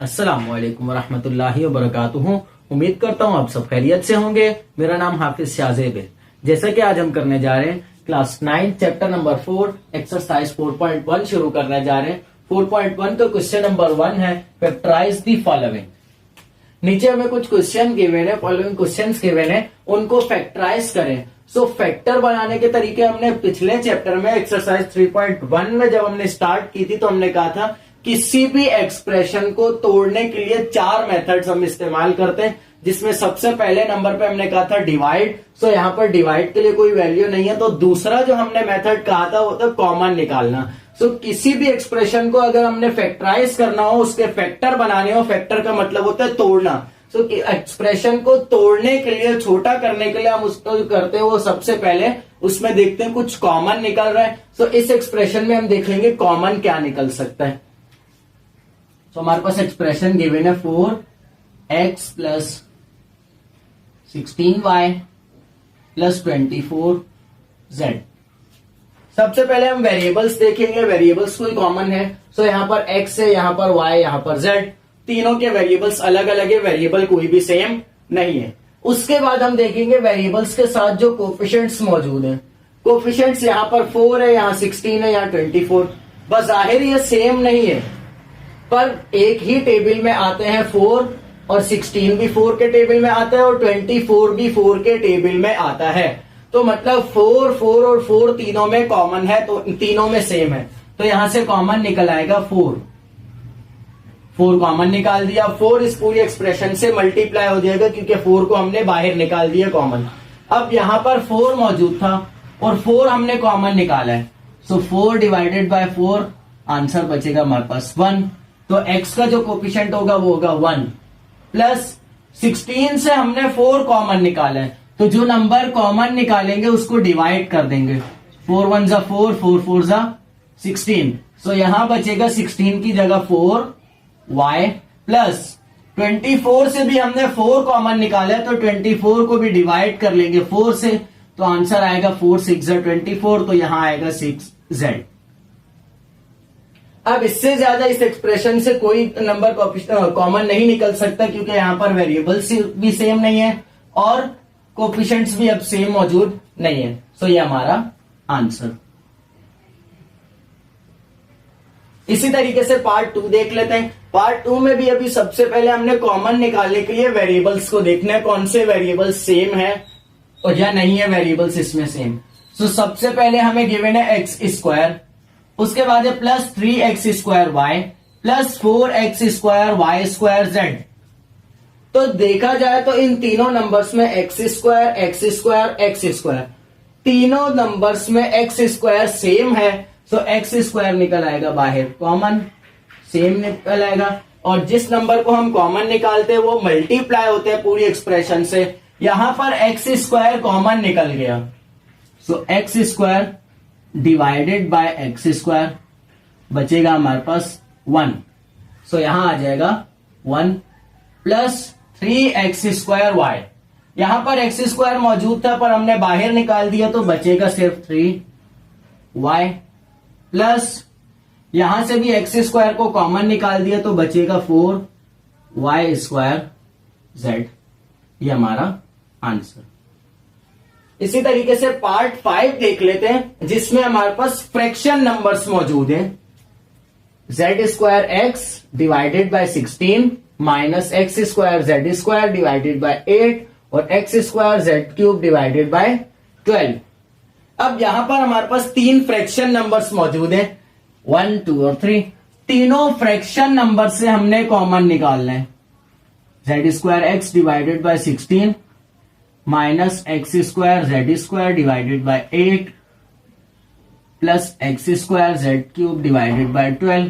अस्सलामुअलैकुम वरहमतुल्लाहि वबरकातुहू। उम्मीद करता हूँ आप सब खैरियत से होंगे। मेरा नाम हाफिज शाहजेब है। जैसा कि आज हम करने जा रहे हैं क्लास 9 चैप्टर नंबर 4 एक्सरसाइज 4.1 शुरू करने जा रहे हैं। 4.1 का क्वेश्चन नंबर 1 है फैक्टराइज दी फॉलोइंग। नीचे हमें कुछ क्वेश्चन गिवन है, फॉलोइंग क्वेश्चंस गिवन है, उनको फैक्टराइज करें। सो फैक्टर बनाने के तरीके हमने पिछले चैप्टर में एक्सरसाइज 3.1 में जब हमने स्टार्ट की थी तो हमने कहा था किसी भी एक्सप्रेशन को तोड़ने के लिए 4 मेथड्स हम इस्तेमाल करते हैं, जिसमें सबसे पहले नंबर पे हमने कहा था डिवाइड। सो यहाँ पर डिवाइड के लिए कोई वैल्यू नहीं है, तो दूसरा जो हमने मेथड कहा था वो था कॉमन निकालना। सो किसी भी एक्सप्रेशन को अगर हमने फैक्टराइज करना हो, उसके फैक्टर बनाने हो, फैक्टर का मतलब होता है तोड़ना। सो एक्सप्रेशन को तोड़ने के लिए, छोटा करने के लिए हम उसको जो करते हैं वो सबसे पहले उसमें देखते हैं कुछ कॉमन निकल रहा है। सो इस एक्सप्रेशन में हम देख लेंगे कॉमन क्या निकल सकता है। तो हमारे पास एक्सप्रेशन गिवन है 4x plus 16y plus 24z। सबसे पहले हम वेरिएबल्स देखेंगे, वेरिएबल्स कोई कॉमन है। सो यहां पर x है, यहां पर y, यहां पर z, तीनों के वेरिएबल्स अलग अलग है, वेरिएबल कोई भी सेम नहीं है। उसके बाद हम देखेंगे वेरिएबल्स के साथ जो कोफिशिएंट्स मौजूद हैं। कोफिशिएंट्स यहां पर 4 है, यहां 16 है, यहां 24। बस जाहिर ये सेम नहीं है, पर एक ही टेबल में आते हैं 4, और 16 भी 4 के टेबल में आता है और 24 भी 4 के टेबल में आता है। तो मतलब 4, 4 और 4 तीनों में कॉमन है, तो तीनों में सेम है। तो यहां से कॉमन निकल आएगा 4 कॉमन निकाल दिया। 4 इस पूरी एक्सप्रेशन से मल्टीप्लाई हो जाएगा क्योंकि 4 को हमने बाहर निकाल दिया कॉमन। अब यहां पर 4 मौजूद था और 4 हमने कॉमन निकाला है। सो 4 डिवाइडेड बाय 4, आंसर बचेगा हमारे पास 1। तो x का जो कोफिशिएंट होगा वो होगा 1, प्लस 16 से हमने 4 कॉमन निकाला है, तो जो नंबर कॉमन निकालेंगे उसको डिवाइड कर देंगे। 4 1 जा 4, 4 4 जा 16। सो यहां बचेगा 16 की जगह 4y, प्लस 24 से भी हमने 4 कॉमन निकाला है, तो 24 को भी डिवाइड कर लेंगे 4 से, तो आंसर आएगा 4 6 जा 24, तो यहां आएगा 6z। अब इससे ज्यादा इस एक्सप्रेशन से कोई नंबर कॉमन नहीं निकल सकता क्योंकि यहां पर वेरिएबल्स भी सेम नहीं है और कोफिशिएंट्स भी अब सेम मौजूद नहीं है। सो ये हमारा आंसर। इसी तरीके से पार्ट 2 देख लेते हैं। पार्ट 2 में भी अभी सबसे पहले हमने कॉमन निकालने के लिए वेरिएबल्स को देखना है, कौन से वेरिएबल्स सेम है और या नहीं है वेरिएबल्स इसमें सेम। सो सबसे पहले हमें गिवन है एक्स स्क्वायर, उसके बाद है plus 3x square Y plus 4x square Y square Z. तो देखा जाए तो इन तीनों नंबर्स में x स्क्वायर तीनों नंबर्स में x स्क्वायर सेम है। सो x स्क्वायर निकल आएगा बाहर, कॉमन सेम निकल आएगा। और जिस नंबर को हम कॉमन निकालते हैं वो मल्टीप्लाई होते हैं पूरी एक्सप्रेशन से। यहां पर x स्क्वायर कॉमन निकल गया, सो x square divided by x square बचेगा हमारे पास 1। सो यहां आ जाएगा 1 प्लस 3x स्क्वायर वाई। यहां पर x स्क्वायर मौजूद था पर हमने बाहर निकाल दिया, तो बचेगा सिर्फ 3y, प्लस यहां से भी x स्क्वायर को कॉमन निकाल दिया तो बचेगा 4y स्क्वायर z। ये हमारा आंसर। इसी तरीके से पार्ट 5 देख लेते हैं, जिसमें हमारे पास फ्रैक्शन नंबर्स मौजूद हैं। z square x divided by 16 minus x square Z square divided by 8 और X square Z cube divided by 12। अब यहां पर हमारे पास 3 फ्रैक्शन नंबर्स मौजूद हैं, 1 2 और 3। तीनों फ्रैक्शन नंबर से हमने कॉमन निकालना है। z square x divided by 16 minus x square Z square divided by 8 plus x square Z cube divided by 12।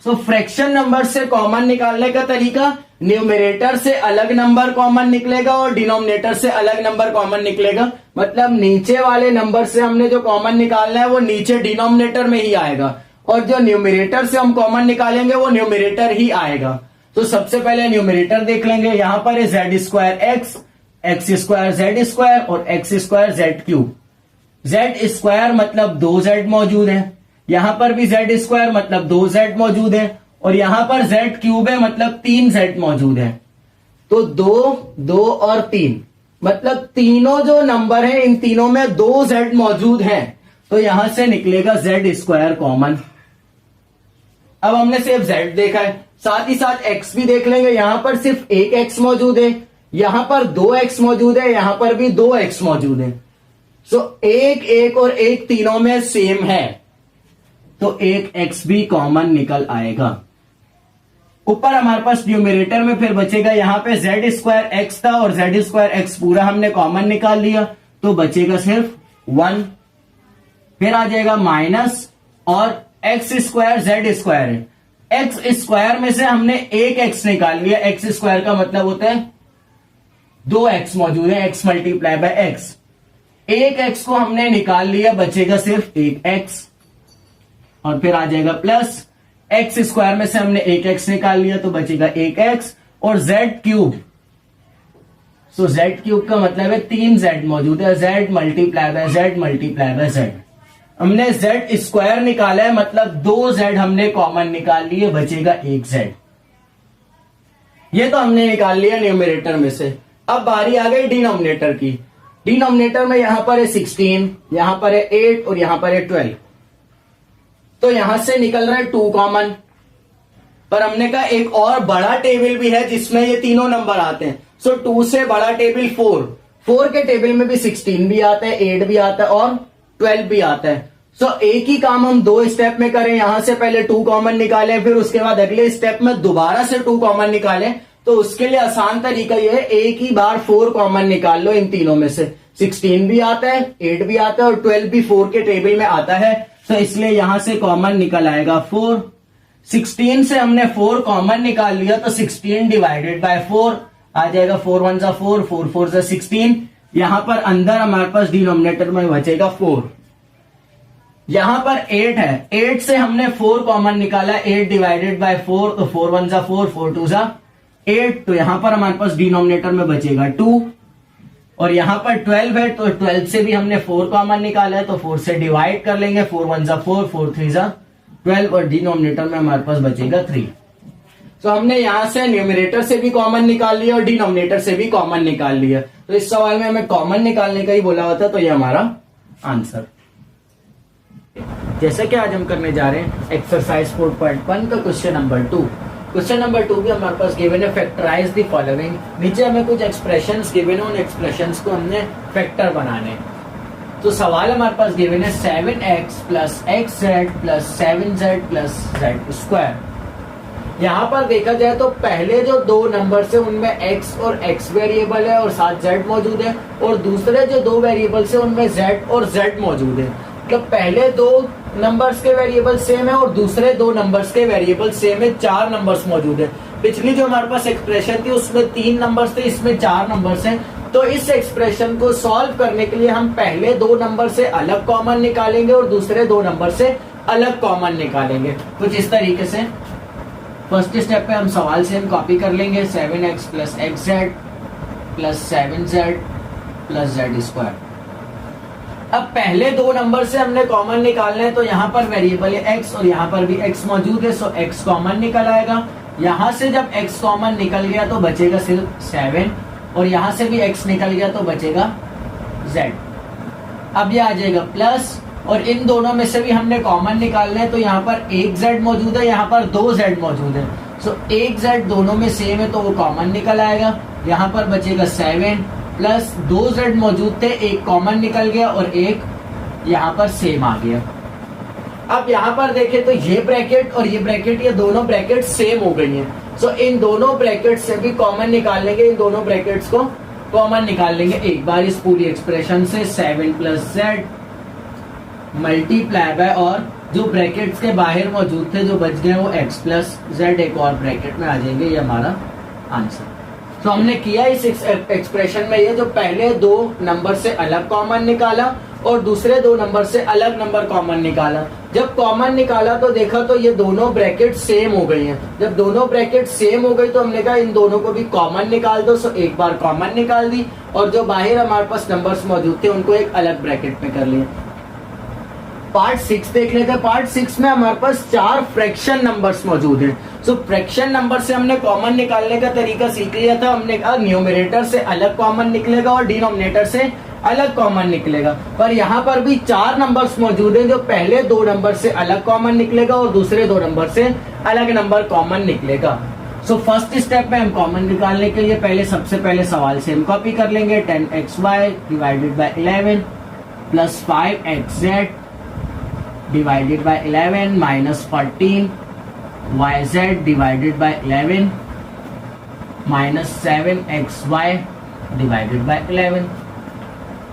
So fraction number से कॉमन निकालने का तरीका, न्यूमरेटर से अलग नंबर कॉमन निकलेगा और डिनोमिनेटर से अलग नंबर कॉमन निकलेगा। मतलब नीचे वाले नंबर से हमने जो कॉमन निकालना है वो नीचे डिनोमिनेटर में ही आएगा, और जो न्यूमरेटर से हम कॉमन निकालेंगे वो न्यूमरेटर ही आएगा। तो सबसे पहले न्यूमरेटर देख लेंगे। यहां पर है Z square X X square Z square और X square Z cube. Z square मतलब 2z मौजूद है, यहां पर भी जेड स्क्वायर मतलब 2z मौजूद है, और यहां पर जेड क्यूब है मतलब 3z मौजूद है। तो 2, 2 और 3 मतलब तीनों जो नंबर है इन तीनों में 2z मौजूद है, तो यहां से निकलेगा जेड स्क्वायर कॉमन। अब हमने सिर्फ z देखा है, साथ ही साथ x भी देख लेंगे। यहां पर सिर्फ एक x मौजूद है, यहां पर 2x मौजूद है, यहां पर भी 2x मौजूद है। सो एक एक और एक तीनों में सेम है, तो एक x भी कॉमन निकल आएगा। ऊपर हमारे पास न्यूमरेटर में फिर बचेगा, यहां पे जेड स्क्वायर एक्स था और जेड स्क्वायर एक्स पूरा हमने कॉमन निकाल लिया, तो बचेगा सिर्फ 1। फिर आ जाएगा माइनस, और एक्स स्क्वायर जेड स्क्वायर है, एक्स स्क्वायर में से हमने एक एक्स निकाल लिया। एक्स स्क्वायर का मतलब होता है 2x मौजूद है, एक्स मल्टीप्लाई बाय एक्स। एक एक्स को हमने निकाल लिया, बचेगा सिर्फ एक एक्स, और फिर आ जाएगा प्लस एक्स स्क्वायर में से हमने एक एक्स निकाल लिया तो बचेगा एक एक्स, और जेड क्यूब। सो जेड क्यूब का मतलब है 3z मौजूद है, Z multiply by Z multiply by Z. हमने जेड स्क्वायर निकाला है मतलब 2z हमने कॉमन निकाल लिए, बचेगा एक जेड। ये तो हमने निकाल लिया न्यूमरेटर में से। अब बारी आ गई डिनोमिनेटर की। डिनोमिनेटर में यहां पर है 16, यहां पर है 8 और यहां पर है 12, तो यहां से निकल रहा है 2 कॉमन। पर हमने कहा एक और बड़ा टेबल भी है जिसमें ये तीनों नंबर आते हैं। सो 2 से बड़ा टेबल 4 के टेबल में भी 16 भी आता है, 8 भी आता है और 12 भी आता है। सो एक ही काम हम 2 स्टेप में करें, यहां से पहले 2 कॉमन निकालें, फिर उसके बाद अगले स्टेप में दोबारा से 2 कॉमन निकालें, तो उसके लिए आसान तरीका यह है एक ही बार 4 कॉमन निकाल लो इन तीनों में से। 16 भी आता है, 8 भी आता है और 12 भी 4 के टेबल में आता है, तो इसलिए यहां से कॉमन निकल आएगा 4। 16 से हमने 4 कॉमन निकाल लिया तो 16 डिवाइडेड बाय 4 आ जाएगा। 4 1 जा 4, 4 4 जा 16। यहां पर अंदर हमारे पास डिनोमिनेटर में बचेगा 4। यहां पर 8 है, 8 से हमने 4 कॉमन निकाला, 8 डिवाइडेड बाय 4 तो 4 1 जा 4, 4 2 जा 8, तो यहां पर हमारे पास डिनोमिनेटर में बचेगा 2। और यहां पर 12 है तो 12 से भी हमने 4 कॉमन निकाला है, तो 4 से डिवाइड कर लेंगे, 4 1 जा 4, 4 3 जा 12, और डिनोमिनेटर में हमारे पास बचेगा 3। तो हमने यहां से न्यूमरेटर से भी कॉमन निकाल लिया और डिनोमिनेटर से भी कॉमन निकाल लिया। तो इस सवाल में हमें कॉमन निकालने का ही बोला हुआ था, तो ये हमारा आंसर। जैसे कि आज हम करने जा रहे हैं एक्सरसाइज 4.1 का क्वेश्चन नंबर 2। क्वेश्चन नंबर 2 भी हमारे पास गिवन है, फैक्टराइज द फॉलोइंग। नीचे हमें कुछ एक्सप्रेशंस गिवन है, उन एक्सप्रेशंस को हमने फैक्टर बनाने। तो सवाल हमारे पास गिवन है 7x plus x Z plus 7z plus Z square. यहां पर देखा जाए तो पहले जो 2 नंबर्स है उनमें x और x वेरिएबल है और साथ z मौजूद है, और दूसरे जो 2 वेरिएबल्स है उनमें z और z मौजूद है। मतलब पहले 2 नंबर्स के वेरिएबल सेम है और दूसरे 2 नंबर्स के वेरिएबल सेम है, 4 नंबर्स मौजूद है। पिछली जो हमारे पास एक्सप्रेशन थी उसमें 3 नंबर्स थे, इसमें 4 नंबर्स हैं। तो इस एक्सप्रेशन को सॉल्व करने के लिए हम पहले 2 नंबर से अलग कॉमन निकालेंगे और दूसरे 2 नंबर से अलग कॉमन निकालेंगे। कुछ इस तरीके से फर्स्ट स्टेप पे हम सवाल से हम कॉपी कर लेंगे 7x plus x Z plus 7z plus Z square. अब पहले 2 नंबर से हमने कॉमन निकालना है, तो यहाँ पर वेरिएबल है x और यहाँ पर भी x मौजूद है, सो x कॉमन निकल आएगा। यहाँ से जब x कॉमन निकल गया तो बचेगा सिर्फ 7, और यहाँ से भी x निकल गया तो बचेगा z। अब ये आ जाएगा प्लस, और इन दोनों में से भी हमने कॉमन निकालना है, तो यहाँ पर एक z मौजूद है, यहाँ पर 2z मौजूद है, सो एक z दोनों में सेम है तो वो कॉमन निकल आएगा। यहाँ पर बचेगा 7 प्लस 2z मौजूद थे, एक कॉमन निकल गया और एक यहाँ पर सेम आ गया। अब यहाँ पर देखें तो ये ब्रैकेट और ये ब्रैकेट, ये दोनों ब्रैकेट सेम हो गई हैं। सो इन दोनों ब्रैकेट से भी कॉमन निकाल लेंगे, इन दोनों ब्रैकेट्स को कॉमन निकाल लेंगे एक बार इस पूरी एक्सप्रेशन से। 7 प्लस जेड मल्टीप्लाई बाय, और जो ब्रैकेट्स के बाहर मौजूद थे जो बच गए वो x प्लस जेड एक और ब्रैकेट में आ जाएंगे। ये हमारा आंसर। तो हमने किया इस एक्सप्रेशन में ये, जो पहले दो नंबर से अलग कॉमन निकाला और दूसरे दो नंबर से अलग नंबर कॉमन निकाला। जब कॉमन निकाला तो देखा तो ये दोनों ब्रैकेट सेम हो गई हैं। जब दोनों ब्रैकेट सेम हो गई तो हमने कहा इन दोनों को भी कॉमन निकाल दो। सो एक बार कॉमन निकाल दी और जो बाहर हमारे पास नंबर्स मौजूद थे उनको एक अलग ब्रैकेट में कर लिया। पार्ट 6 देख लेते हैं। पार्ट 6 में हमारे पास 4 फ्रैक्शन नंबर्स मौजूद हैं। सो फ्रैक्शन नंबर से हमने कॉमन निकालने का तरीका सीख लिया था। हमने कहा न्यूमरेटर से अलग कॉमन निकलेगा और डिनोमिनेटर से अलग कॉमन निकलेगा, पर यहाँ पर भी 4 नंबर्स मौजूद हैं जो पहले 2 नंबर से अलग कॉमन निकलेगा और दूसरे 2 नंबर से अलग नंबर कॉमन निकलेगा। सो फर्स्ट स्टेप में हम कॉमन निकालने के लिए सबसे पहले सवाल से हम कॉपी कर लेंगे। 10xy divided by 11 plus 5xz divided by 11 minus 14yz divided by 11 minus 7xy divided by 11।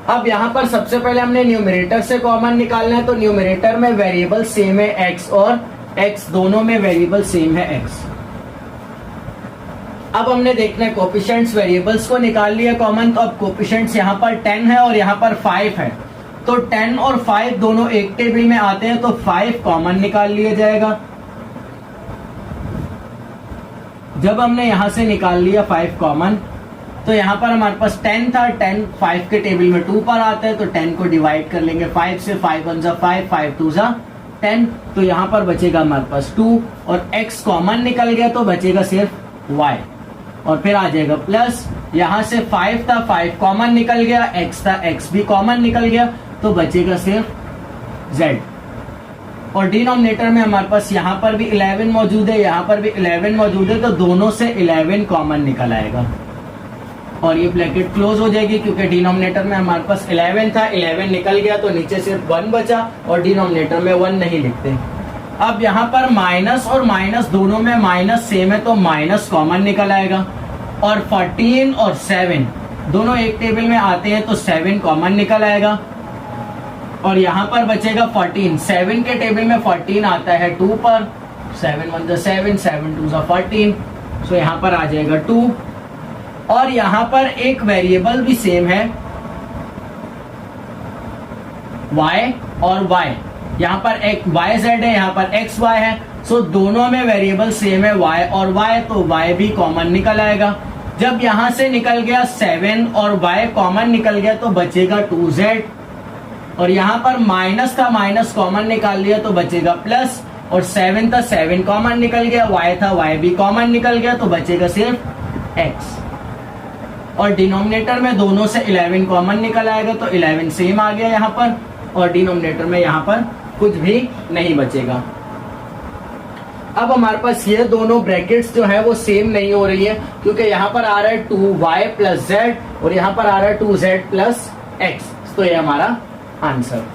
अब यहाँ पर सबसे पहले हमने न्यूमरेटर से कॉमन निकालना है, तो न्यूमरेटर में वेरिएबल सेम है x और x दोनों में वेरिएबल सेम है x। अब हमने देखना है कोफिशिएंट्स, वेरिएबल्स को निकाल लिया कॉमन। तो अब कोफिशिएंट्स यहाँ पर 10 है और यहाँ पर 5 है, तो 10 और 5 दोनों एक टेबल में आते हैं तो 5 कॉमन निकाल लिया जाएगा। जब हमने यहां से निकाल लिया 5 कॉमन तो यहाँ पर हमारे पास 10 था, 10 5 के टेबल में 2 पर आता है तो 10 को डिवाइड कर लेंगे 5 से। 5 1 जा 5, 5 2 जा 10, तो यहाँ पर बचेगा हमारे पास 2 और x कॉमन निकल गया तो बचेगा सिर्फ y और फिर आ जाएगा प्लस। यहाँ से 5 था, 5 कॉमन निकल गया, x था, x भी कॉमन निकल गया तो बचेगा सिर्फ z। और डिनोमिनेटर में हमारे पास यहाँ पर भी 11 मौजूद है, यहाँ पर भी 11 मौजूद है, तो दोनों से 11 कॉमन निकल आएगा और ये ब्रैकेट क्लोज हो जाएगी क्योंकि डिनोमिनेटर में हमारे पास 11 था, 11 निकल गया तो नीचे सिर्फ 1 बचा और डिनोमिनेटर में 1 नहीं लिखते। अब यहाँ पर माइनस और माइनस दोनों में माइनस सेम है तो माइनस कॉमन निकल आएगा। और 14 और 7 दोनों एक टेबल में आते हैं तो 7 कॉमन निकल आएगा और यहाँ पर बचेगा 14। 7 के टेबल में 14 आता है 2 पर, 7 1 जा 7, 7 2 जा 14, सो यहाँ पर आ जाएगा 2। और यहाँ पर एक वेरिएबल भी सेम है y और y, यहाँ पर एक yz है, यहाँ पर xy है, सो दोनों में वेरिएबल सेम है y और y, तो y भी कॉमन निकल आएगा। जब यहाँ से निकल गया 7 और y कॉमन निकल गया तो बचेगा 2z और यहाँ पर माइनस था, माइनस कॉमन निकाल लिया तो बचेगा प्लस और 7 था, 7 कॉमन निकल गया, y था, y भी कॉमन निकल गया तो बचेगा सिर्फ x। और डिनोमिनेटर में दोनों से 11 कॉमन निकल आएगा तो 11 सेम आ गया यहाँ पर और डिनोमिनेटर में यहाँ पर कुछ भी नहीं बचेगा। अब हमारे पास ये दोनों ब्रैकेट्स जो है वो सेम नहीं हो रही है क्योंकि यहाँ पर आ रहा है 2y प्लस z और यहाँ पर आ रहा है 2z प्लस x, तो ये हमारा आंसर।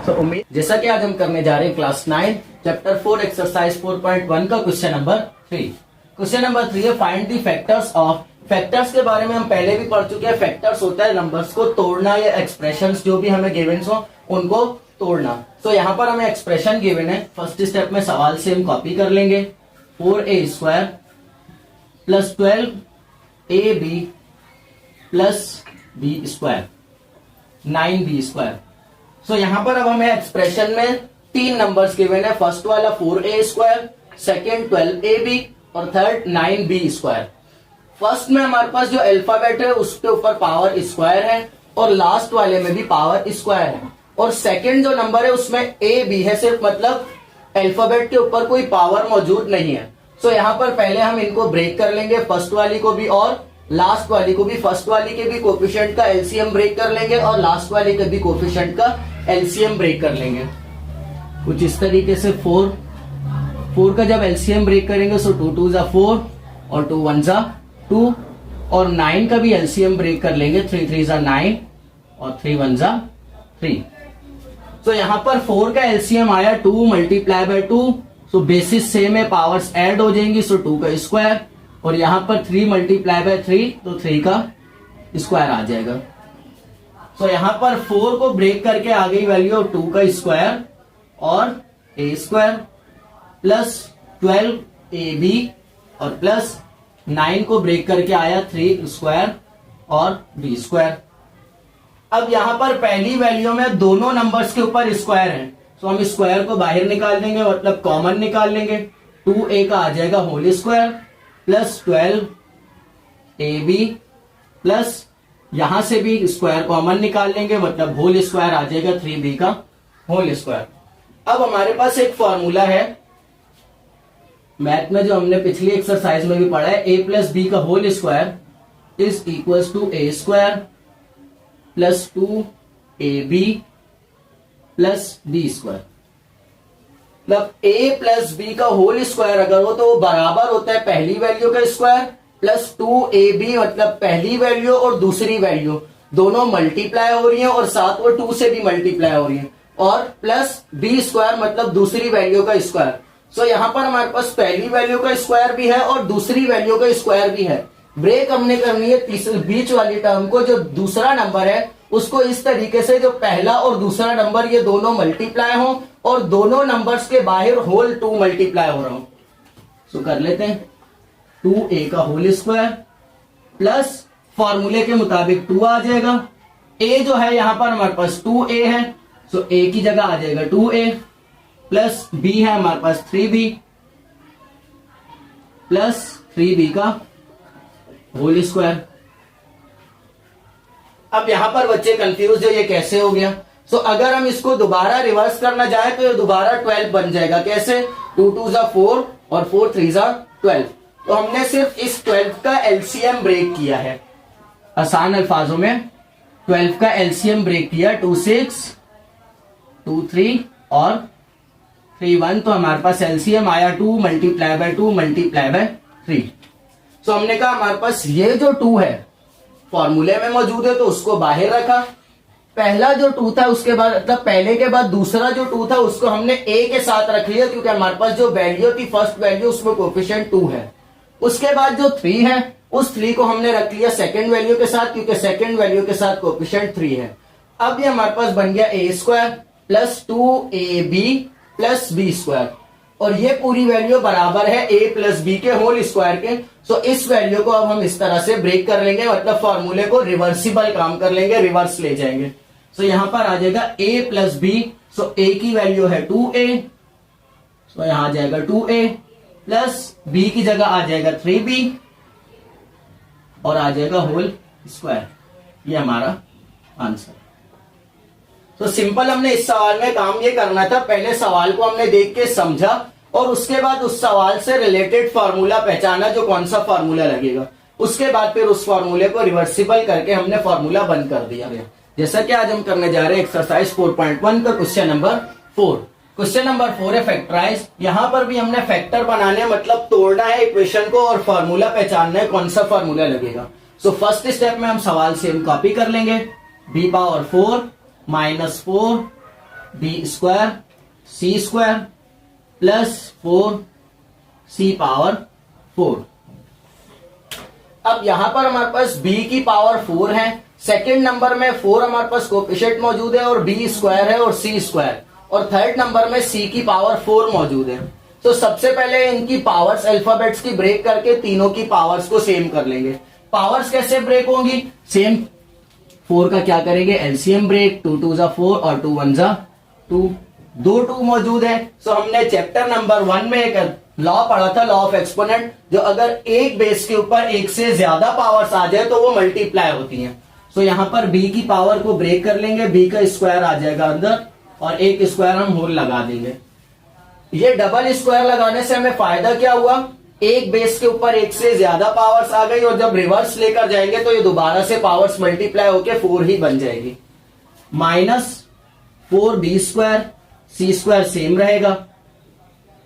तो उम्मीद जैसा कि आज हम करने जा रहे हैं क्लास 9 चैप्टर 4 एक्सरसाइज 4.1 का क्वेश्चन नंबर 3। क्वेश्चन नंबर 3 है find the factors of. Factors के बारे में हम पहले भी पढ़ चुके हैं। फैक्टर्स होता है नंबर्स को तोड़ना या एक्सप्रेशंस जो भी हमें गिवन्स हो उनको तोड़ना। तो यहाँ पर हमें एक्सप्रेशन गिवन है, फर्स्ट स्टेप में सवाल से हम कॉपी कर लेंगे। 4a² plus 12ab plus b² 9b²। सो यहाँ पर अब हमें एक्सप्रेशन में 3 नंबर्स गिवन है, फर्स्ट वाला 4a², सेकेंड 12ab और थर्ड 9b²। फर्स्ट में हमारे पास जो अल्फाबेट है उसके ऊपर पावर स्क्वायर है और लास्ट वाले में भी पावर स्क्वायर है और सेकंड जो नंबर है उसमें ए बी है सिर्फ, मतलब अल्फाबेट के ऊपर कोई पावर मौजूद नहीं है। सो यहाँ पर पहले हम इनको ब्रेक कर लेंगे, फर्स्ट वाली को भी और लास्ट वाली को भी। फर्स्ट वाली के भी कोफिशिएंट का एलसीएम ब्रेक कर लेंगे और लास्ट वाली के भी कोफिशिएंट का एलसीएम ब्रेक कर लेंगे कुछ इस तरीके से। 4 का जब एलसीएम ब्रेक करेंगे सो 2 2 जा 4 और 2 1 जा 2 और 9 का भी एलसीएम ब्रेक कर लेंगे, 3 3 जा 9 और 3 1 जा 3। तो यहाँ पर 4 का एलसीएम आया 2 multiply by 2, so basis same है, पावर्स ऐड हो जाएंगी, सो 2 का स्क्वायर और यहाँ पर 3 मल्टीप्लाई बाय 3 तो 3 का स्क्वायर आ जाएगा। सो यहाँ पर 4 को ब्रेक करके आ गई वैल्यू 2 का स्क्वायर और a² प्लस 12 ए बी और प्लस 9 को ब्रेक करके आया 3 स्क्वायर और बी स्क्वायर। अब यहां पर पहली वैल्यू में दोनों नंबर्स के ऊपर स्क्वायर है, तो हम स्क्वायर को बाहर निकाल देंगे, मतलब कॉमन निकाल लेंगे। 2a का आ जाएगा whole square plus 12 A B plus यहां से भी स्क्वायर कॉमन निकाल लेंगे, मतलब होल स्क्वायर आ जाएगा 3b का होल स्क्वायर। अब हमारे पास एक फॉर्मूला है मैथ में जो हमने पिछली एक्सरसाइज में भी पढ़ा है, a प्लस बी का whole square is equal to A square plus 2ab plus B square. मतलब a प्लस बी का होल स्क्वायर अगर हो तो वो बराबर होता है पहली वैल्यू का स्क्वायर प्लस 2ab, मतलब पहली वैल्यू और दूसरी वैल्यू दोनों मल्टीप्लाई हो रही है और साथ वो 2 से भी मल्टीप्लाई हो रही है, और प्लस बी स्क्वायर मतलब दूसरी वैल्यू का स्क्वायर। सो यहां पर हमारे पास पहली वैल्यू का स्क्वायर भी है और दूसरी वैल्यू का स्क्वायर भी है। ब्रेक हमने करनी है तीसरी बीच वाली टर्म को, जो दूसरा नंबर है उसको इस तरीके से जो पहला और दूसरा नंबर ये दोनों मल्टीप्लाई हो और दोनों नंबर्स के बाहर होल 2 मल्टीप्लाई हो रहा हो। सो कर लेते हैं 2a का होल स्क्वायर प्लस फॉर्मूले के मुताबिक 2 आ जाएगा। a जो है यहां पर हमारे पास 2a है, सो a की जगह आ जाएगा 2a प्लस b है हमारे पास 3b प्लस 3b का होल स्क्वायर। अब यहां पर बच्चे कंफ्यूज है ये कैसे हो गया। सो अगर हम इसको दोबारा रिवर्स करना चाहे तो ये दोबारा 12 बन जाएगा। कैसे? 2 2 जा 4 और 4 3 जा 12। तो हमने सिर्फ इस 12 का एलसीएम ब्रेक किया है। आसान अल्फाजों में 12 का एलसीएम ब्रेक किया, 2 6 2 3 और 3 1, तो हमारे पास एलसीएम आया 2 मल्टीप्लाई बाय 2 मल्टीप्लाई बाय 3। तो हमने कहा हमारे पास ये जो 2 है फॉर्मूले में मौजूद है तो उसको बाहर रखा। पहला जो 2 था उसके बाद मतलब पहले के बाद दूसरा जो 2 था उसको हमने a के साथ रख लिया, क्योंकि हमारे पास जो वैल्यू थी फर्स्ट वैल्यू उसमें कोफिशिएंट 2 है। उसके बाद जो 3 है उस 3 को हमने रख लिया सेकंड वैल्यू के साथ, क्योंकि सेकंड वैल्यू के साथ कोफिशिएंट 3 है। अब ये हमारे पास बन गया a square plus 2ab plus b square, और ये पूरी वैल्यू बराबर है a प्लस बी के होल स्क्वायर के। सो इस वैल्यू को अब हम इस तरह से ब्रेक कर लेंगे, मतलब फॉर्मूले को रिवर्सिबल काम कर लेंगे, रिवर्स ले जाएंगे। सो यहां पर आ जाएगा a plus B. So a की वैल्यू है 2a, सो यहां आ जाएगा 2a प्लस b की जगह आ जाएगा 3b और आ जाएगा होल स्क्वायर। ये हमारा आंसर। तो सिंपल हमने इस सवाल में काम ये करना था, पहले सवाल को हमने देख के समझा और उसके बाद उस सवाल से रिलेटेड फार्मूला पहचाना जो कौन सा फार्मूला लगेगा। उसके बाद फिर उस फार्मूले को रिवर्सिबल करके हमने फार्मूला बंद कर दिया गया। जैसा कि आज हम करने जा रहे हैं एक्सरसाइज 4.1 का क्वेश्चन नंबर 4। क्वेश्चन नंबर 4 है फैक्टराइज। यहां पर भी हमने फैक्टर बनाने मतलब तोड़ना है इक्वेशन को और फार्मूला पहचानना है कौन सा फार्मूला लगेगा। सो फर्स्ट स्टेप में हम सवाल सेम कॉपी कर लेंगे। b power 4 minus 4 b square c square plus 4 c power 4। अब यहां पर हमारे पास b की पावर 4 है, सेकंड नंबर में 4 हमारे पास कोएफिशिएंट मौजूद है और b स्क्वायर है और c स्क्वायर, और थर्ड नंबर में c की पावर 4 मौजूद है। तो सबसे पहले इनकी पावर्स अल्फाबेट्स की ब्रेक करके तीनों की पावर्स को सेम कर लेंगे। पावर्स कैसे ब्रेक होंगी? सेम 4 का क्या करेंगे? एलसीएम ब्रेक, 2 2 जा 4 और 2 1 जा 2, दो 2 मौजूद है। सो हमने चैप्टर नंबर 1 में एक लॉ पढ़ा था, लॉ ऑफ एक्सपोनेंट, जो अगर एक बेस के ऊपर एक से ज्यादा पावर्स आ जाए तो वो मल्टीप्लाई होती हैं। सो यहां पर b की पावर को ब्रेक कर लेंगे, b का स्क्वायर आ जाएगा अंदर और एक स्क्वायर हम होल लगा देंगे। ये डबल स्क्वायर लगाने से हमें फायदा क्या हुआ? एक बेस के ऊपर एक से ज्यादा पावर्स आ गई और जब रिवर्स लेकर जाएंगे तो ये दोबारा से पावर्स मल्टीप्लाई होके 4 ही बन जाएगी। Minus 4b square, c square same रहेगा,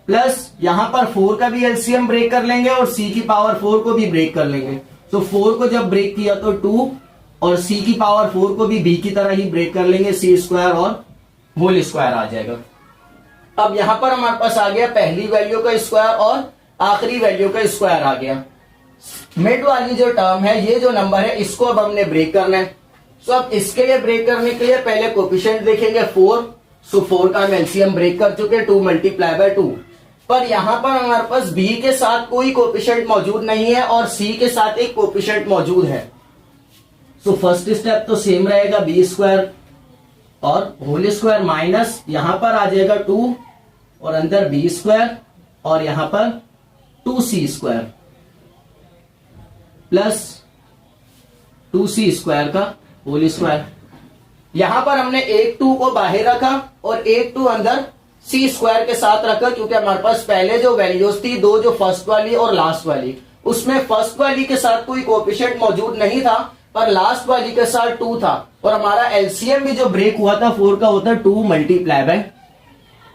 प्लस यहां पर 4 का भी एलसीएम ब्रेक कर लेंगे और c की पावर 4 को भी ब्रेक कर लेंगे। तो 4 को जब ब्रेक किया तो 2 और c की पावर 4 को भी b की तरह ही ब्रेक कर लेंगे, c स्क्वायर और होल स्क्वायर आ जाएगा। अब यहां पर हमारे पास आ गया पहली वैल्यू का स्क्वायर और आखिरी वैल्यू का स्क्वायर आ गया। मिड वाली जो टर्म है, ये जो नंबर है, इसको अब हमने ब्रेक करना है। सो अब इसके लिए ब्रेक करने के लिए पहले कोएफिशिएंट देखेंगे 4। सो 4 का हम एलसीएम ब्रेक कर चुके, 2 मल्टीप्लाई बाय 2। पर यहां पर हमारे पास b के साथ कोई कोएफिशिएंट मौजूद नहीं है और c के साथ एक कोएफिशिएंट मौजूद है। सो फर्स्ट स्टेप तो सेम रहेगा, बी स्क्वायर और होल स्क्वायर माइनस यहां पर आ जाएगा 2 और अंदर बी स्क्वायर और यहां पर 2c square plus 2c square का होल स्क्वायर। यहां पर हमने एक 2 को बाहर रखा और एक 2 अंदर c स्क्वायर के साथ रखा, क्योंकि हमारे पास पहले जो वैल्यूज थी दो, जो फर्स्ट वाली और लास्ट वाली, उसमें फर्स्ट वाली के साथ कोई कोएफिशिएंट मौजूद नहीं था पर लास्ट वाली के साथ 2 था और हमारा एलसीएम भी जो ब्रेक हुआ था 4 का होता है 2 मल्टीप्लाई बाय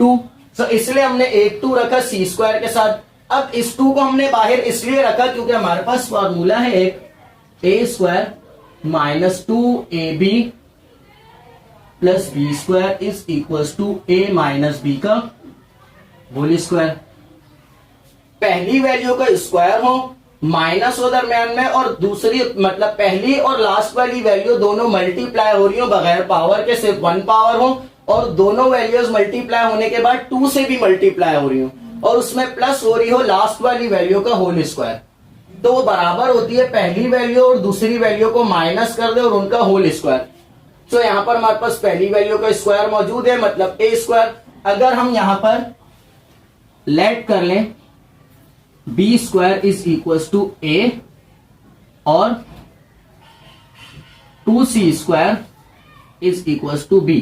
2। सो इसलिए हमने एक 2 रखा c स्क्वायर के साथ। अब इस 2 को हमने बाहर इसलिए रखा क्योंकि हमारे पास फॉर्मूला है एक a square minus 2ab plus B square is equal to a minus B का होल स्क्वायर। पहली वैल्यू का स्क्वायर हो, माइनस हो दरम्यान में, और दूसरी मतलब पहली और लास्ट वाली वैल्यू दोनों मल्टीप्लाई हो रही हो बगैर पावर के, सिर्फ 1 पावर हो, और दोनों वैल्यूज मल्टीप्लाई होने के बाद 2 से भी मल्टीप्लाई हो रही हो और उसमें प्लस हो रही हो लास्ट वाली वैल्यू का होल स्क्वायर, तो वो बराबर होती है पहली वैल्यू और दूसरी वैल्यू को माइनस कर दे और उनका होल स्क्वायर। तो यहां पर हमारे पास पहली वैल्यू का स्क्वायर मौजूद है, मतलब a स्क्वायर। अगर हम यहां पर लेट कर लें B square is equal to a और 2c square is equal to b,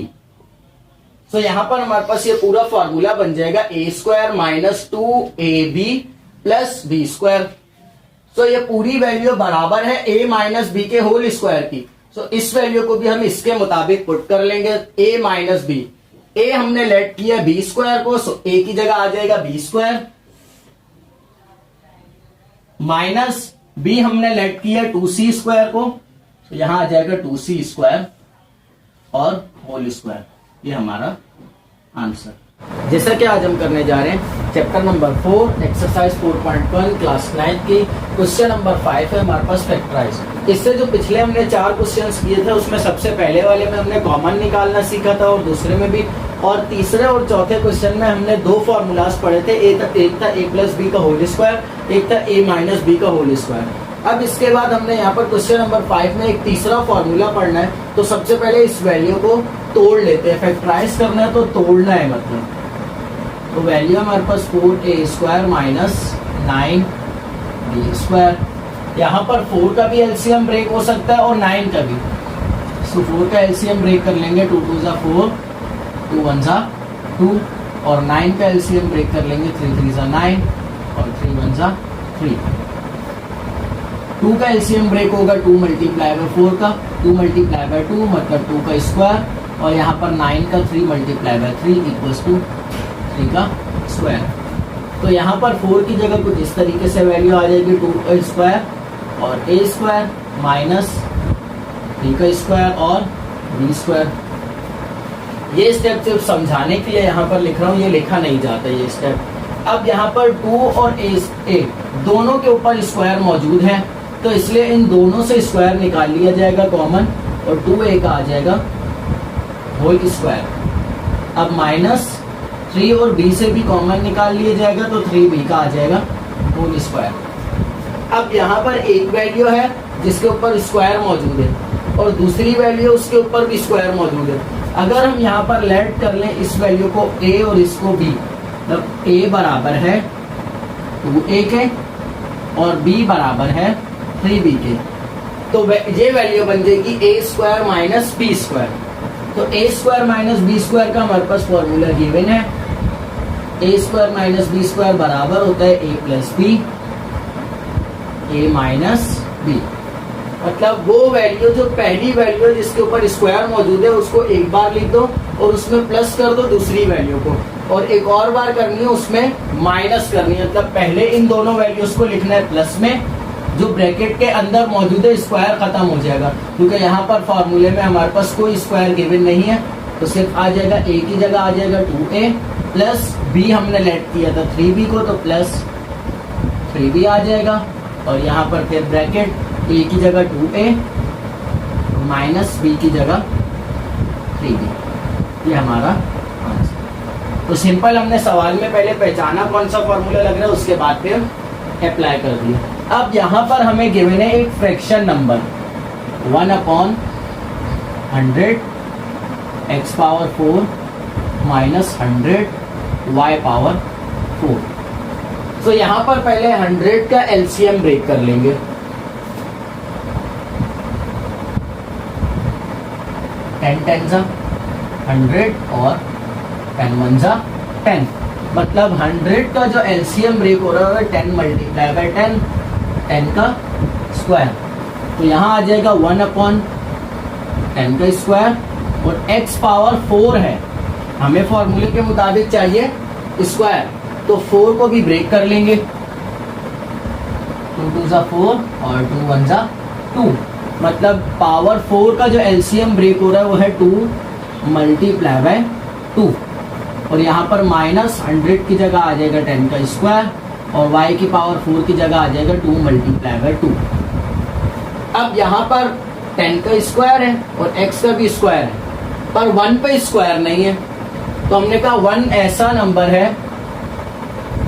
तो यहां पर हमारे पास ये पूरा फॉर्मूला बन जाएगा a square minus 2ab plus B square. तो ये पूरी वैल्यू बराबर है a माइनस बी के होल स्क्वायर की। तो इस वैल्यू को भी हम इसके मुताबिक पुट कर लेंगे, a माइनस बी। a हमने लेट किया बी स्क्वायर को, सो a की जगह आ जाएगा बी स्क्वायर माइनस b हमने लेट किया 2c स्क्वायर को, तो यहां आ जाएगा 2c स्क्वायर और होल स्क्वायर। ये हमारा आंसर। जैसा कि आज हम करने जा रहे हैं चैप्टर नंबर 4 एक्सरसाइज 4.1 क्लास 9 की क्वेश्चन नंबर 5 है हमारे पास फैक्टराइज। इससे जो पिछले हमने 4 क्वेश्चंस किए थे उसमें सबसे पहले वाले में हमने कॉमन निकालना सीखा था और दूसरे में भी, और तीसरे और चौथे क्वेश्चन में हमने 2 फॉर्मूलाज पढ़े थे, एक था a प्लस बी का होल स्क्वायर, एक था a माइनस बी का होल स्क्वायर। अब इसके बाद हमने यहाँ पर क्वेश्चन नंबर 5 में एक तीसरा फॉर्मूला पढ़ना है, तो सबसे पहले इस वैल्यू को तोड़ लेते हैं। फैक्टराइज करना है तो तोड़ना है, मतलब तो वैल्यू हमारे पास 4a square minus 9b square. यहाँ पर 4 का भी एलसीएम ब्रेक हो सकता है और 9 का भी, सो 4 का एलसीएम ब्रेक कर लेंगे, 2 2 जा 4, 2 1 जा 2, और 9 का एलसीएम ब्रेक कर लेंगे, 3 3 जा 9 और 3 1 जा 3। 2 का एलसीएम ब्रेक होगा 2 मल्टीप्लाई बाय 4 का, 2 मल्टीप्लाई बाय 2 मतलब 2 का स्क्वायर, और यहाँ पर 9 का 3 मल्टीप्लाई बाय 3 इक्वल्स टू 3 का स्क्वायर। तो यहाँ पर 4 की जगह कुछ इस तरीके से वैल्यू आ जाएगी, 2 का स्क्वायर और a स्क्वायर माइनस 3 का स्क्वायर और b स्क्वायर। ये स्टेप सिर्फ समझाने के लिए यहाँ पर लिख रहा हूँ, ये लिखा नहीं जाता ये स्टेप। अब यहाँ पर 2 और a दोनों के ऊपर स्क्वायर मौजूद है, तो इसलिए इन दोनों से स्क्वायर निकाल लिया जाएगा कॉमन, और 2a का आ जाएगा होल स्क्वायर। अब माइनस 3 और b से भी कॉमन निकाल लिया जाएगा, तो 3b का आ जाएगा होल स्क्वायर। अब यहाँ पर एक वैल्यू है जिसके ऊपर स्क्वायर मौजूद है और दूसरी वैल्यू उसके ऊपर भी स्क्वायर मौजूद है। अगर हम यहाँ पर लेट कर लें इस वैल्यू को a और इसको b, मतलब a बराबर है 2a के और b बराबर है 3b के, तो ये वैल्यू बन जाएगी a square minus b square. तो a square minus b square का हमारे पास फॉर्मूला गिवन है, a square minus b square बराबर होता है a plus b, a minus b. मतलब वो वैल्यू जो पहली वैल्यू है जिसके ऊपर स्क्वायर मौजूद है उसको एक बार लिख दो और उसमें प्लस कर दो दूसरी वैल्यू को, और एक और बार करनी है उसमें माइनस करनी है। मतलब पहले इन दोनों वैल्यूज को लिखना है प्लस में, जो ब्रैकेट के अंदर मौजूद है स्क्वायर खत्म हो जाएगा, क्योंकि यहाँ पर फॉर्मूले में हमारे पास कोई स्क्वायर गिवन नहीं है, तो सिर्फ आ जाएगा a की जगह आ जाएगा 2a प्लस b हमने लेट किया था 3b को, तो प्लस 3b आ जाएगा, और यहाँ पर फिर ब्रैकेट a की जगह 2a माइनस b की जगह 3b। ये हमारा आंसर। तो सिंपल हमने सवाल में पहले पहचाना कौन सा फॉर्मूला लग रहा है, उसके बाद फिर अप्लाई कर दिया। अब यहाँ पर हमें गिवन है एक fraction number 1/100 x power 4 minus 100 y power 4। तो यहाँ पर पहले 100 का एलसीएम ब्रेक कर लेंगे। टेन टेन जा 100 और 10 1 जा 10, मतलब 100 का जो एलसीएम ब्रेक हो रहा है 10 मल्टीप्लाई बाय 10, 10 का स्क्वायर। तो यहाँ आ जाएगा 1/10 का स्क्वायर, और x पावर 4 है, हमें फॉर्मूले के मुताबिक चाहिए स्क्वायर, तो 4 को भी ब्रेक कर लेंगे। 2 2 जा 4 और 2 1 जा 2, मतलब पावर 4 का जो एलसीएम ब्रेक हो रहा है वो है 2 मल्टीप्लाई बाय 2, और यहाँ पर माइनस 100 की जगह आ जाएगा 10 का स्क्वायर, और y की पावर 4 की जगह आ जाएगा 2 मल्टीप्लाई बाय 2। अब यहाँ पर 10 का स्क्वायर है और x का भी स्क्वायर है, पर 1 पे स्क्वायर नहीं है, तो हमने कहा 1 ऐसा नंबर है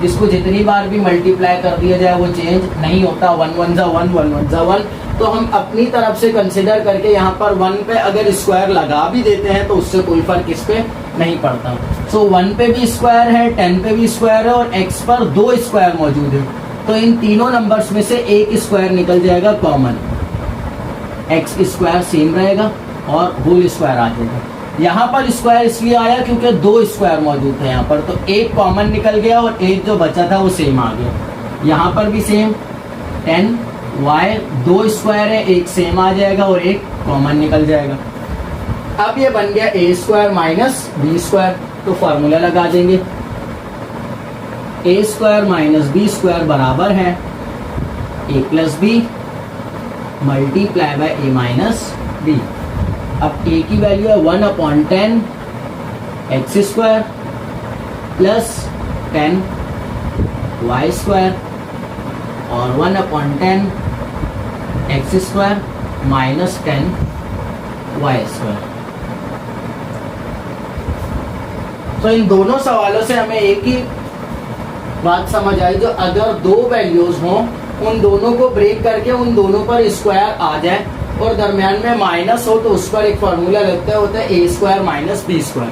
जिसको जितनी बार भी मल्टीप्लाई कर दिया जाए वो चेंज नहीं होता। 1 1 जा 1, 1 1 जा 1, तो हम अपनी तरफ से कंसिडर करके यहाँ पर 1 पे अगर स्क्वायर लगा भी देते हैं तो उससे कोई फर्क इस पे नहीं पड़ता। सो 1 पे भी स्क्वायर है, 10 पे भी स्क्वायर है, और x पर 2 स्क्वायर मौजूद है, तो इन तीनों नंबर्स में से एक स्क्वायर निकल जाएगा कॉमन, x स्क्वायर सेम रहेगा और होल स्क्वायर आ जाएगा। यहाँ पर स्क्वायर इसलिए आया क्योंकि 2 स्क्वायर मौजूद थे यहाँ पर, तो एक कॉमन निकल गया और एक जो बचा था वो सेम आ गया। यहाँ पर भी सेम 10y 2 स्क्वायर है, एक सेम आ जाएगा और एक कॉमन निकल जाएगा। अब ये बन गया a square minus b square, तो फॉर्मूला लगा देंगे। a square minus b square बराबर है a plus b multiply by a minus b। अब a की वैल्यू है 1/10 x square plus 10 y square, और 1/10 x square minus 10 y square. तो इन दोनों सवालों से हमें एक ही बात समझ आई, जो अगर दो वैल्यूज हों उन दोनों को ब्रेक करके उन दोनों पर स्क्वायर आ जाए और दरमियान में माइनस हो तो उस पर एक फॉर्मूला लगता है, होता है a square minus b square.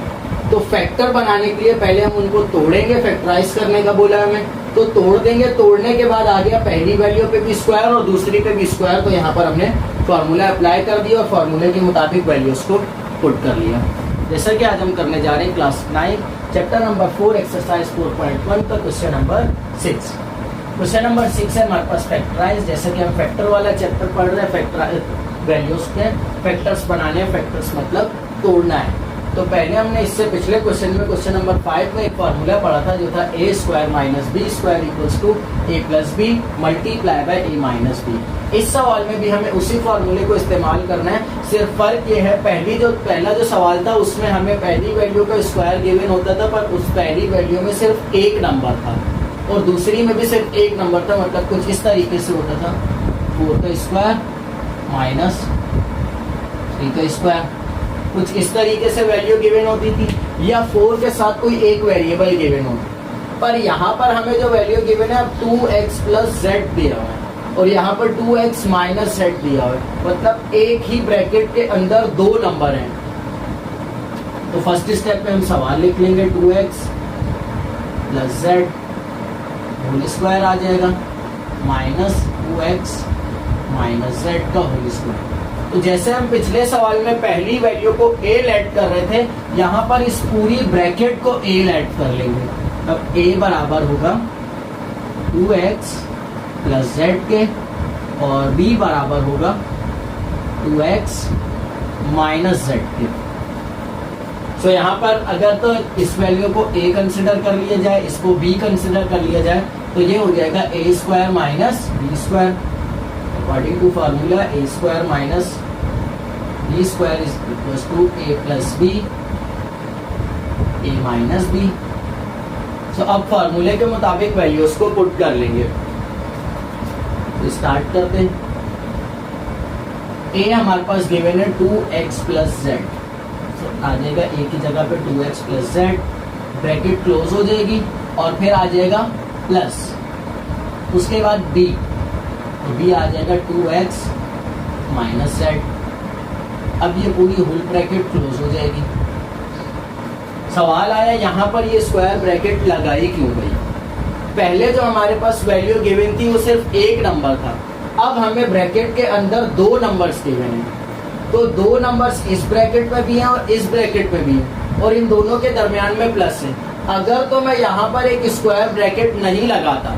तो फैक्टर बनाने के लिए पहले हम उनको तोड़ेंगे, फैक्टराइज करने का बोला हमें, तो तोड़ देंगे। तोड़ने के बाद आ गया पहली वैल्यू पे भी स्क्वायर और दूसरी पे भी स्क्वायर, तो यहाँ पर हमने फॉर्मूला अप्लाई कर दिया और फॉर्मूले के मुताबिक वैल्यूज को पुट कर लिया। जैसा कि आज हम करने जा रहे हैं क्लास 9 चैप्टर नंबर 4 एक्सरसाइज 4.1 का क्वेश्चन नंबर 6। क्वेश्चन नंबर 6 है हमारे पास फैक्टराइज। जैसा कि हम फैक्टर वाला चैप्टर पढ़ रहे हैं, फैक्टराइज वैल्यूज के फैक्टर्स बनाने हैं, फैक्टर्स मतलब तोड़ना है। तो पहले हमने इससे पिछले क्वेश्चन में क्वेश्चन नंबर 5 में एक फॉर्मूला पढ़ा था जो था a square minus b square equals to a plus b multiply by a minus b. इस सवाल में भी हमें उसी फॉर्मूले को इस्तेमाल करना है, सिर्फ फर्क ये है पहला जो सवाल था उसमें हमें पहली वैल्यू का स्क्वायर गिवन होता था, पर उस पहली वैल्यू में सिर्फ एक नंबर था और दूसरी में भी सिर्फ एक नंबर था, मतलब कुछ इस तरीके से होता था 4 का स्क्वायर माइनस 3 का स्क्वायर, कुछ इस तरीके से वैल्यू गिवन होती थी, या 4 के साथ कोई एक वेरिएबल गिवन होता। पर यहाँ पर हमें जो वैल्यू गिवन है अब 2x प्लस z दिया हुआ है और यहाँ पर 2x माइनस z दिया हुआ है, मतलब एक ही ब्रैकेट के अंदर दो नंबर हैं। तो फर्स्ट स्टेप में हम सवाल लिख लेंगे 2x plus z whole square आ जाएगा माइनस 2x माइनस z का होल स्क्वायर। तो जैसे हम पिछले सवाल में पहली वैल्यू को a ऐड कर रहे थे, यहाँ पर इस पूरी ब्रैकेट को a ऐड कर लेंगे। अब a बराबर होगा 2x प्लस z के और b बराबर होगा 2x माइनस z के। तो यहाँ पर अगर तो इस वैल्यू को a कंसिडर कर लिया जाए, इसको b कंसिडर कर लिया जाए, तो ये हो जाएगा a square minus b square. According to formula a square minus b square is equal to a plus b a minus b। तो अब फार्मूले के मुताबिक वैल्यूज को पुट कर लेंगे। तो स्टार्ट करते हैं। a हमारे पास गिवन है 2x प्लस z, तो आ जाएगा a की जगह पे 2x plus z bracket close हो जाएगी और फिर आ जाएगा प्लस, उसके बाद बी, तो बी आ जाएगा 2x माइनस z। अब ये पूरी होल ब्रैकेट क्लोज हो जाएगी। सवाल आया यहाँ पर ये स्क्वायर ब्रैकेट लगाई क्यों गई? पहले जो हमारे पास वैल्यू गिवन थी वो सिर्फ एक नंबर था, अब हमें ब्रैकेट के अंदर दो नंबर्स गिवन हैं, तो दो नंबर्स इस ब्रैकेट में भी हैं और इस ब्रैकेट में भी हैं, और इन दोनों के दरमियान में प्लस है। अगर तो मैं यहाँ पर एक स्क्वायर ब्रैकेट नहीं लगाता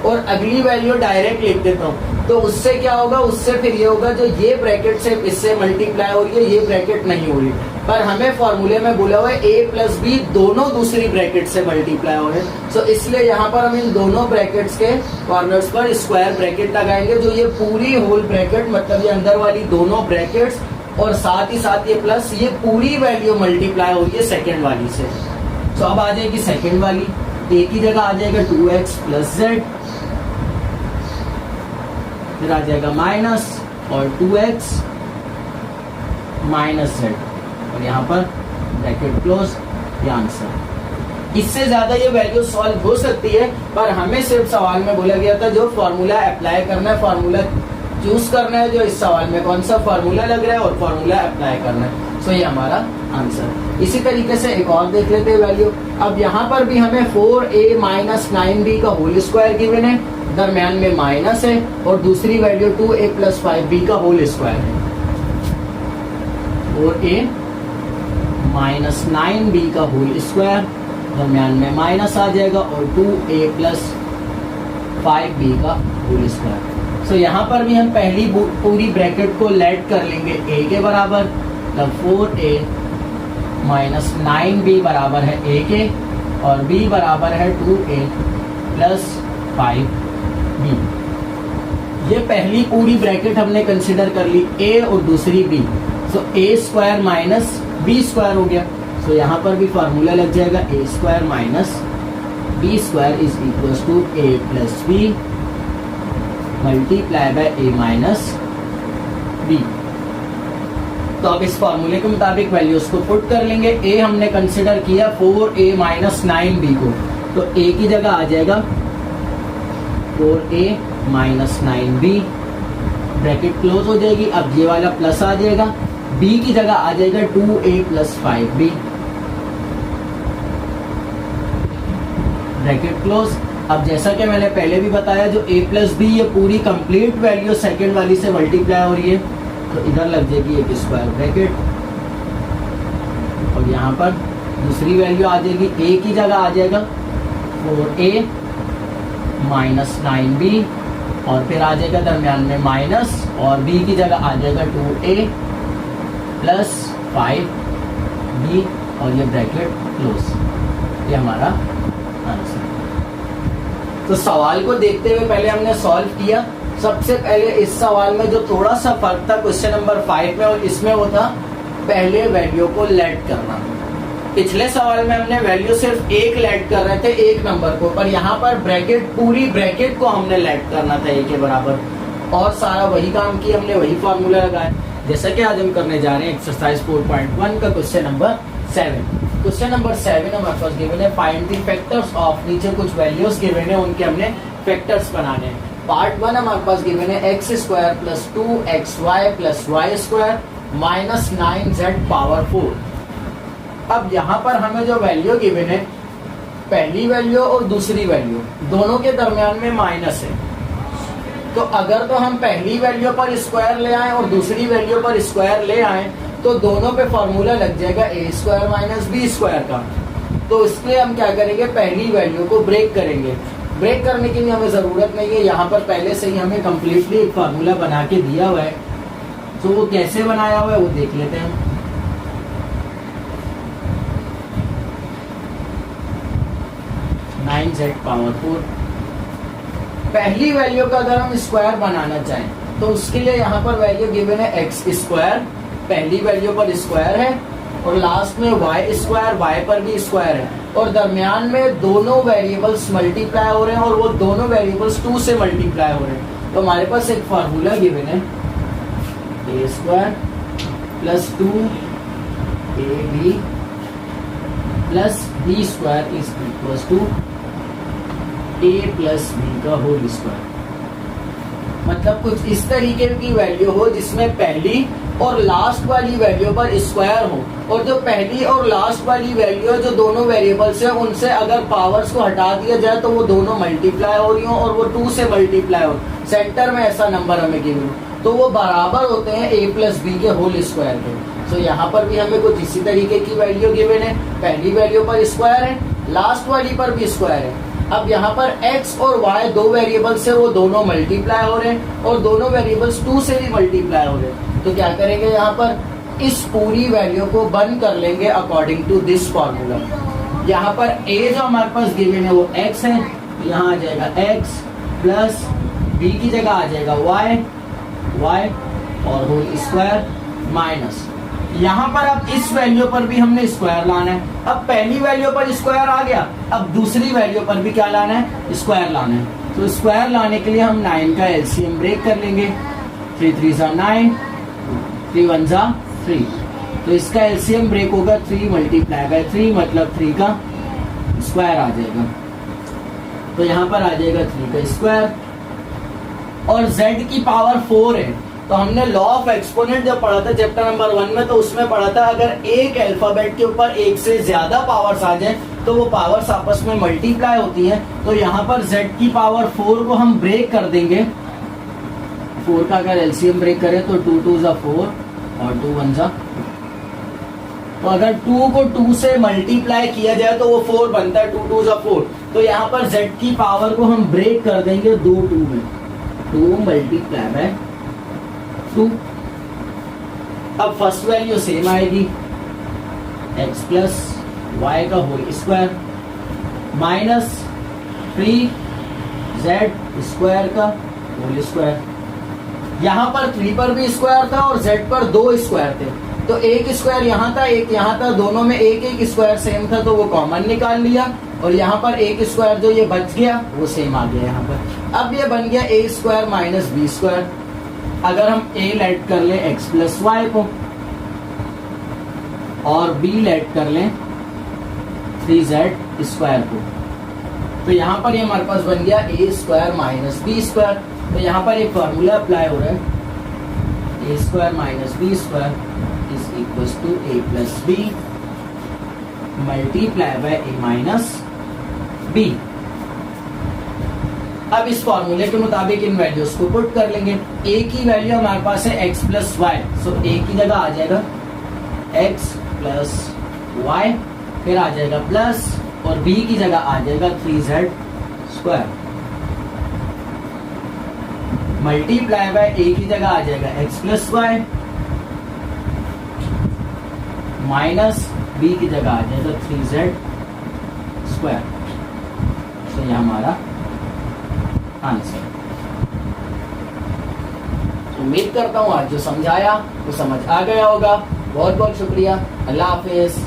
और अगली वैल्यू डायरेक्ट लिख देता हूँ, तो उससे क्या होगा, उससे फिर ये होगा जो ये ब्रैकेट से इससे मल्टीप्लाई हो रही है ये ब्रैकेट नहीं हो रही, पर हमें फॉर्मूले में बोला हुआ है a प्लस बी दोनों दूसरी ब्रैकेट से मल्टीप्लाई हो रहे हैं, तो इसलिए यहाँ पर हम इन दोनों ब्रैकेट्स के कॉर्नर्स पर स्क्वायर ब्रैकेट लगाएंगे, जो ये पूरी होल ब्रैकेट मतलब ये अंदर वाली दोनों ब्रैकेट्स और साथ ही साथ ये प्लस, ये पूरी वैल्यू मल्टीप्लाई हो रही है सेकेंड वाली से। तो अब आ जाएगी सेकेंड वाली, a की जगह आ जाएगा 2x प्लस z, फिर आ जाएगा माइनस और 2x माइनस z, और यहाँ पर ब्रैकेट क्लोज, ये आंसर। इससे ज्यादा ये वैल्यू सॉल्व हो सकती है, पर हमें सिर्फ सवाल में बोला गया था जो फॉर्मूला अप्लाई करना है, फॉर्मूला चूज करना है, जो इस सवाल में कौन सा फॉर्मूला लग रहा है और फॉर्मूला अप्लाई करना है, तो ये हमारा आंसर। इसी तरीके से एक और देख लेते हैं वैल्यू। अब यहाँ पर भी हमें 4a माइनस 9b का होल स्क्वायर गिवन है, दरम्यान में माइनस है, और दूसरी वैल्यू 2a प्लस 5b का होल स्क्वायर है। 4a माइनस 9b का होल स्क्वायर, दरम्यान में माइनस आ जाएगा, और 2a प्लस 5b का होल स्क्वायर। तो यहाँ पर भी हम पहली पूरी ब्रैकेट को लेट कर लेंगे a के बराबर, तब 4a माइनस 9b बराबर है a के, और b बराबर है 2a प्लस 5b। ये पहली पूरी ब्रैकेट हमने कंसिडर कर ली a और दूसरी b, तो a square minus b square हो गया, तो यहाँ पर भी फार्मूला लग जाएगा a square minus b square is equal to a plus b multiply by a minus b। तो अब इस फॉर्मूले के मुताबिक वैल्यूज को पुट कर लेंगे। a हमने कंसिडर किया 4a माइनस 9b को, तो a की जगह आ जाएगा 4a minus 9b, bracket close हो जाएगी। अब ये वाला प्लस आ जाएगा, b की जगह आ जाएगा 2a plus 5b, bracket close. अब जैसा कि मैंने पहले भी बताया, जो a प्लस बी ये पूरी कंप्लीट वैल्यू सेकेंड वाली से मल्टीप्लाई हो रही है, तो इधर लग जाएगी एक स्क्वायर ब्रैकेट, और यहाँ पर दूसरी वैल्यू आ जाएगी, a की जगह आ जाएगा 4a माइनस 9b, और फिर आ जाएगा दरम्यान में माइनस, और b की जगह आ जाएगा 2a प्लस 5b, और ये ब्रैकेट क्लोज। ये हमारा आंसर। तो सवाल को देखते हुए पहले हमने सॉल्व किया। सबसे पहले इस सवाल में जो थोड़ा सा फर्क था क्वेश्चन नंबर 5 में और इसमें, वो था पहले वैल्यू को लेट करना। पिछले सवाल में हमने वैल्यू सिर्फ एक लेट कर रहे थे एक नंबर को, पर यहाँ पर ब्रैकेट पूरी ब्रैकेट को हमने लेट करना था a के बराबर, और सारा वही काम किया हमने, वही फॉर्मूला लगाया। जैसा कि आज हम करने जा रहे हैं एक्सरसाइज 4.1 का क्वेश्चन नंबर 7। क्वेश्चन नंबर 7 हमारे पास गिवन है फाइंड द फैक्टर्स ऑफ, नीचे कुछ वैल्यूज गिवन है उनके हमने फैक्टर्स बनाने हैं। पार्ट 1 हमारे पास गिवन है x square plus 2xy plus y square minus 9z power 4। अब यहाँ पर हमें जो वैल्यू गिवन है, पहली वैल्यू और दूसरी वैल्यू दोनों के दरमियान में माइनस है, तो अगर तो हम पहली वैल्यू पर स्क्वायर ले आए और दूसरी वैल्यू पर स्क्वायर ले आए, तो दोनों पे फॉर्मूला लग जाएगा a square minus b square का। तो इसलिए हम क्या करेंगे, पहली वैल्यू को ब्रेक करेंगे। ब्रेक करने की भी हमें जरूरत नहीं है, यहाँ पर पहले से ही हमें कम्प्लीटली एक फार्मूला बना के दिया हुआ है, तो वो कैसे बनाया हुआ है वो देख लेते हैं। 9z power 4। पहली वैल्यू का अगर हम स्क्वायर बनाना चाहें, तो उसके लिए यहाँ पर वैल्यू गिवन है एक्स स्क्वायर, पहली वैल्यू पर स्क्वायर है, और लास्ट में वाई स्क्वायर, वाई पर भी स्क्वायर है, और दरमियान में दोनों वेरिएबल्स मल्टीप्लाई हो रहे हैं, और वो दोनों वेरिएबल्स 2 से मल्टीप्लाई हो रहे हैं। तो हमारे पास एक फार्मूला गिवन है a square plus 2ab plus B square is equal to a plus B का होल स्क्वायर। मतलब कुछ इस तरीके की वैल्यू हो जिसमें पहली और लास्ट वाली वैल्यू पर स्क्वायर हो, और जो पहली और लास्ट वाली वैल्यू है जो दोनों वेरिएबल्स है उनसे अगर पावर्स को हटा दिया जाए तो वो दोनों मल्टीप्लाई हो रही हो और वो 2 से मल्टीप्लाई हो, सेंटर में ऐसा नंबर हमें गिवन हो तो वो बराबर होते हैं a प्लस बी के होल स्क्वायर के। तो यहाँ पर भी हमें कुछ इसी तरीके की वैल्यू गिवन है, पहली वैल्यू पर स्क्वायर है, लास्ट वाली पर भी स्क्वायर है। अब यहाँ पर x और y दो वेरिएबल्स है, वो दोनों मल्टीप्लाई हो रहे हैं और दोनों वेरिएबल्स 2 से भी मल्टीप्लाई हो रहे हैं। तो क्या करेंगे, यहाँ पर इस पूरी वैल्यू को बंद कर लेंगे अकॉर्डिंग टू दिस फॉर्मूला। यहाँ पर a जो हमारे पास गिवन है वो x है, यहाँ आ जाएगा x प्लस b की जगह आ जाएगा y और होल स्क्वायर माइनस, यहाँ पर अब इस वैल्यू पर भी हमने स्क्वायर लाना है। अब पहली वैल्यू पर स्क्वायर आ गया, अब दूसरी वैल्यू पर भी क्या लाना है, स्क्वायर लाना है। तो स्क्वायर लाने के लिए हम 9 का एलसीएम ब्रेक कर लेंगे, 3 3 जा 9, 3 1 जा 3। तो इसका एलसीएम ब्रेक होगा 3 मल्टीप्लाई बाय 3 मतलब 3 का स्क्वायर आ जाएगा। तो यहाँ पर आ जाएगा 3 का स्क्वायर और z की पावर 4 है। तो हमने लॉ ऑफ एक्सपोनेंट जब पढ़ा था चैप्टर नंबर 1 में, तो उसमें पढ़ा था अगर एक अल्फाबेट के ऊपर एक से ज्यादा पावर्स आ जाए तो वो पावर्स आपस में मल्टीप्लाई होती हैं। तो यहाँ पर z की पावर 4 को हम ब्रेक कर देंगे। 4 का अगर एलसीएम ब्रेक करें तो 2 2 जा 4 और 2 1 जा, तो अगर 2 को 2 से मल्टीप्लाई किया जाए तो वो 4 बनता है, 2 2 जा 4। तो यहाँ पर z की पावर को हम ब्रेक कर देंगे 2 2 में, 2 मल्टीप्लाई बाय 2। अब फर्स्ट वैल्यू सेम आएगी, x प्लस वाई का whole square minus 3z square का होल स्क्वायर। यहाँ पर 3 पर भी स्क्वायर था और z पर 2 स्क्वायर थे, तो एक स्क्वायर यहाँ था एक यहाँ था, दोनों में एक एक स्क्वायर सेम था तो वो कॉमन निकाल लिया और यहाँ पर एक स्क्वायर जो ये बच गया वो सेम आ गया यहाँ पर। अब ये बन गया a square minus b square. अगर हम a लेट कर लें x प्लस वाई को और b लेट कर लें 3z स्क्वायर को, तो यहाँ पर ये हमारे पास बन गया a square minus b square. तो यहाँ पर एक फॉर्मूला अप्लाई हो रहा है, a square minus b square is equal to a plus b multiply by a minus b. अब इस फॉर्मूले के मुताबिक इन वैल्यूज को पुट कर लेंगे। a की वैल्यू हमारे पास है x plus y, so a की जगह आ जाएगा x प्लस वाई, फिर आ जाएगा प्लस और b की जगह आ जाएगा 3z square multiply by a की जगह आ जाएगा x plus y minus b की जगह आ जाएगा 3z स्क्वायर। तो ये हमारा आंसर। उम्मीद करता हूँ आज जो समझाया वो समझ आ गया होगा। बहुत बहुत शुक्रिया। अल्लाह हाफिज।